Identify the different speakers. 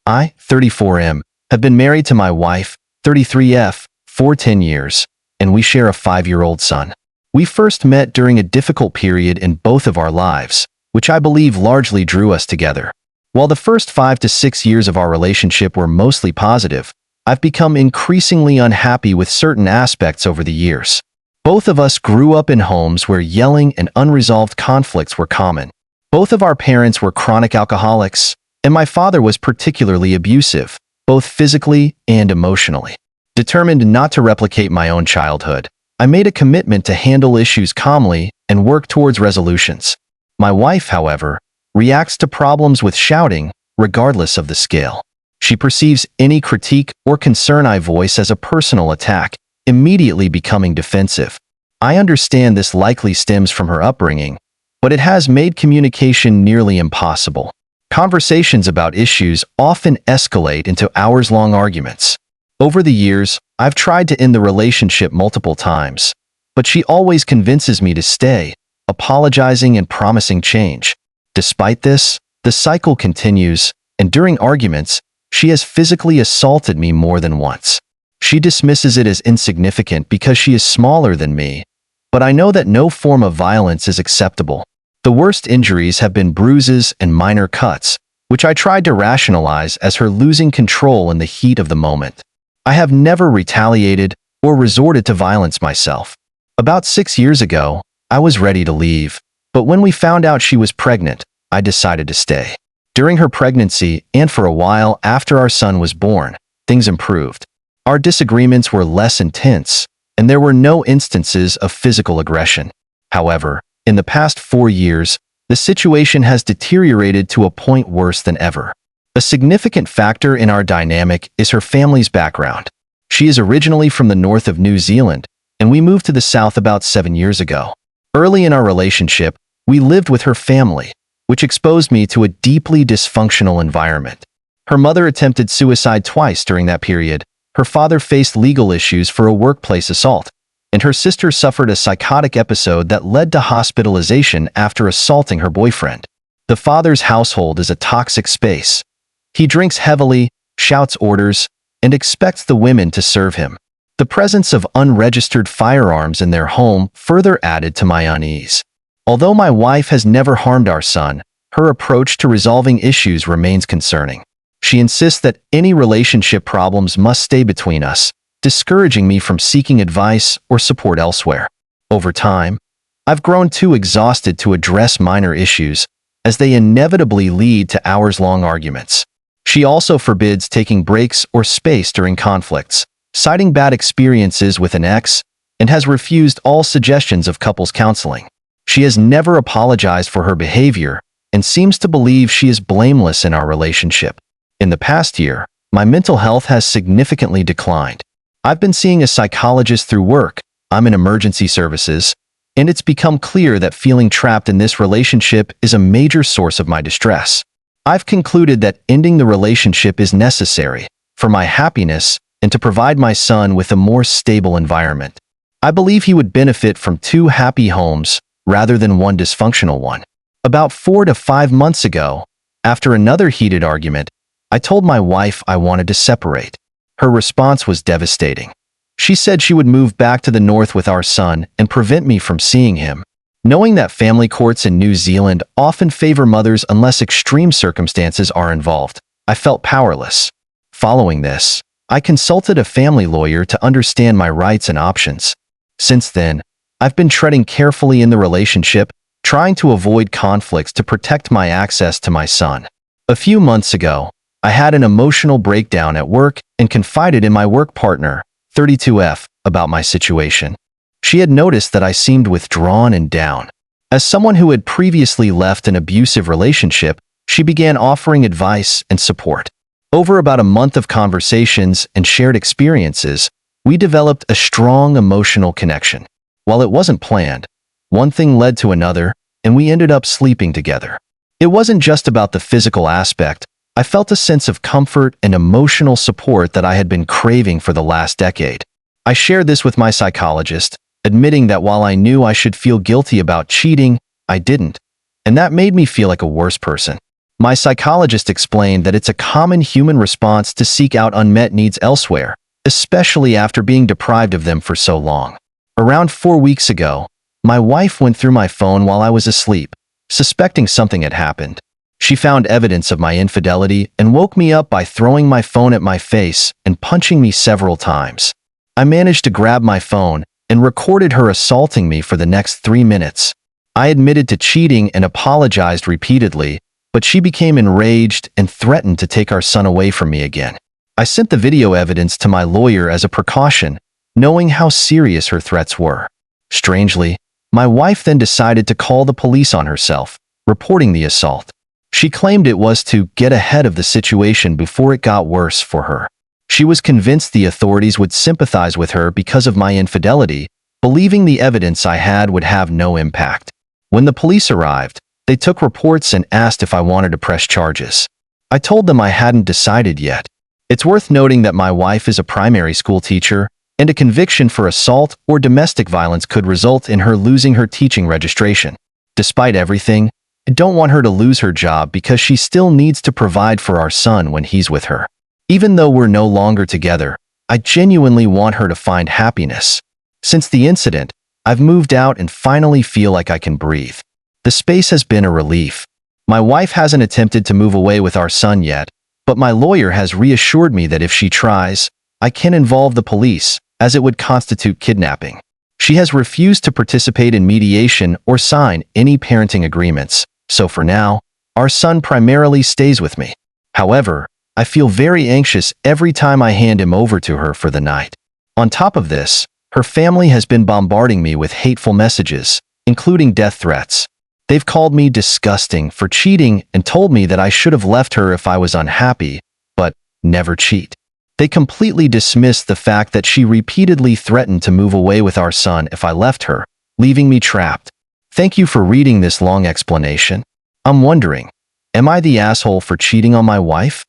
Speaker 1: I, 34M, have been married to my wife, 33F, for 10 years, and we share a 5-year-old son. We first met during a difficult period in both of our lives, which I believe largely drew us together. While the first 5 to 6 years of our relationship were mostly positive, I've become increasingly unhappy with certain aspects over the years. Both of us grew up in homes where yelling and unresolved conflicts were common. Both of our parents were chronic alcoholics, and my father was particularly abusive, both physically and emotionally. Determined not to replicate my own childhood, I made a commitment to handle issues calmly and work towards resolutions. My wife, however, reacts to problems with shouting, regardless of the scale. She perceives any critique or concern I voice as a personal attack, immediately becoming defensive. I understand this likely stems from her upbringing, but it has made communication nearly impossible. Conversations about issues often escalate into hours-long arguments. Over the years, I've tried to end the relationship multiple times, but she always convinces me to stay, apologizing and promising change. Despite this, the cycle continues, and during arguments, she has physically assaulted me more than once. She dismisses it as insignificant because she is smaller than me, but I know that no form of violence is acceptable. The worst injuries have been bruises and minor cuts, which I tried to rationalize as her losing control in the heat of the moment. I have never retaliated or resorted to violence myself. About 6 years ago, I was ready to leave, but when we found out she was pregnant, I decided to stay. During her pregnancy and for a while after our son was born, things improved. Our disagreements were less intense, and there were no instances of physical aggression. However, in the past 4 years, the situation has deteriorated to a point worse than ever. A significant factor in our dynamic is her family's background. She is originally from the north of New Zealand, and we moved to the south about 7 years ago. Early in our relationship, we lived with her family, which exposed me to a deeply dysfunctional environment. Her mother attempted suicide twice during that period, her father faced legal issues for a workplace assault, and her sister suffered a psychotic episode that led to hospitalization after assaulting her boyfriend. The father's household is a toxic space. He drinks heavily, shouts orders, and expects the women to serve him. The presence of unregistered firearms in their home further added to my unease. Although my wife has never harmed our son, her approach to resolving issues remains concerning. She insists that any relationship problems must stay between us, discouraging me from seeking advice or support elsewhere. Over time, I've grown too exhausted to address minor issues, as they inevitably lead to hours-long arguments. She also forbids taking breaks or space during conflicts, citing bad experiences with an ex, and has refused all suggestions of couples counseling. She has never apologized for her behavior and seems to believe she is blameless in our relationship. In the past year, my mental health has significantly declined. I've been seeing a psychologist through work, I'm in emergency services, and it's become clear that feeling trapped in this relationship is a major source of my distress. I've concluded that ending the relationship is necessary for my happiness and to provide my son with a more stable environment. I believe he would benefit from 2 happy homes rather than one dysfunctional one. About 4 to 5 months ago, after another heated argument, I told my wife I wanted to separate. Her response was devastating. She said she would move back to the north with our son and prevent me from seeing him. Knowing that family courts in New Zealand often favor mothers unless extreme circumstances are involved, I felt powerless. Following this, I consulted a family lawyer to understand my rights and options. Since then, I've been treading carefully in the relationship, trying to avoid conflicts to protect my access to my son. A few months ago, I had an emotional breakdown at work and confided in my work partner, 32F, about my situation. She had noticed that I seemed withdrawn and down. As someone who had previously left an abusive relationship, she began offering advice and support. Over about a month of conversations and shared experiences, we developed a strong emotional connection. While it wasn't planned, one thing led to another, and we ended up sleeping together. It wasn't just about the physical aspect. I felt a sense of comfort and emotional support that I had been craving for the last decade. I shared this with my psychologist, admitting that while I knew I should feel guilty about cheating, I didn't, and that made me feel like a worse person. My psychologist explained that it's a common human response to seek out unmet needs elsewhere, especially after being deprived of them for so long. Around 4 weeks ago, my wife went through my phone while I was asleep, suspecting something had happened. She found evidence of my infidelity and woke me up by throwing my phone at my face and punching me several times. I managed to grab my phone and recorded her assaulting me for the next 3 minutes. I admitted to cheating and apologized repeatedly, but she became enraged and threatened to take our son away from me again. I sent the video evidence to my lawyer as a precaution, knowing how serious her threats were. Strangely, my wife then decided to call the police on herself, reporting the assault. She claimed it was to get ahead of the situation before it got worse for her. She was convinced the authorities would sympathize with her because of my infidelity, believing the evidence I had would have no impact. When the police arrived, they took reports and asked if I wanted to press charges. I told them I hadn't decided yet. It's worth noting that my wife is a primary school teacher, and a conviction for assault or domestic violence could result in her losing her teaching registration. Despite everything, I don't want her to lose her job because she still needs to provide for our son when he's with her. Even though we're no longer together, I genuinely want her to find happiness. Since the incident, I've moved out and finally feel like I can breathe. The space has been a relief. My wife hasn't attempted to move away with our son yet, but my lawyer has reassured me that if she tries, I can involve the police, as it would constitute kidnapping. She has refused to participate in mediation or sign any parenting agreements, so for now, our son primarily stays with me. However, I feel very anxious every time I hand him over to her for the night. On top of this, her family has been bombarding me with hateful messages, including death threats. They've called me disgusting for cheating and told me that I should have left her if I was unhappy, but never cheat. They completely dismissed the fact that she repeatedly threatened to move away with our son if I left her, leaving me trapped. Thank you for reading this long explanation. I'm wondering, am I the asshole for cheating on my wife?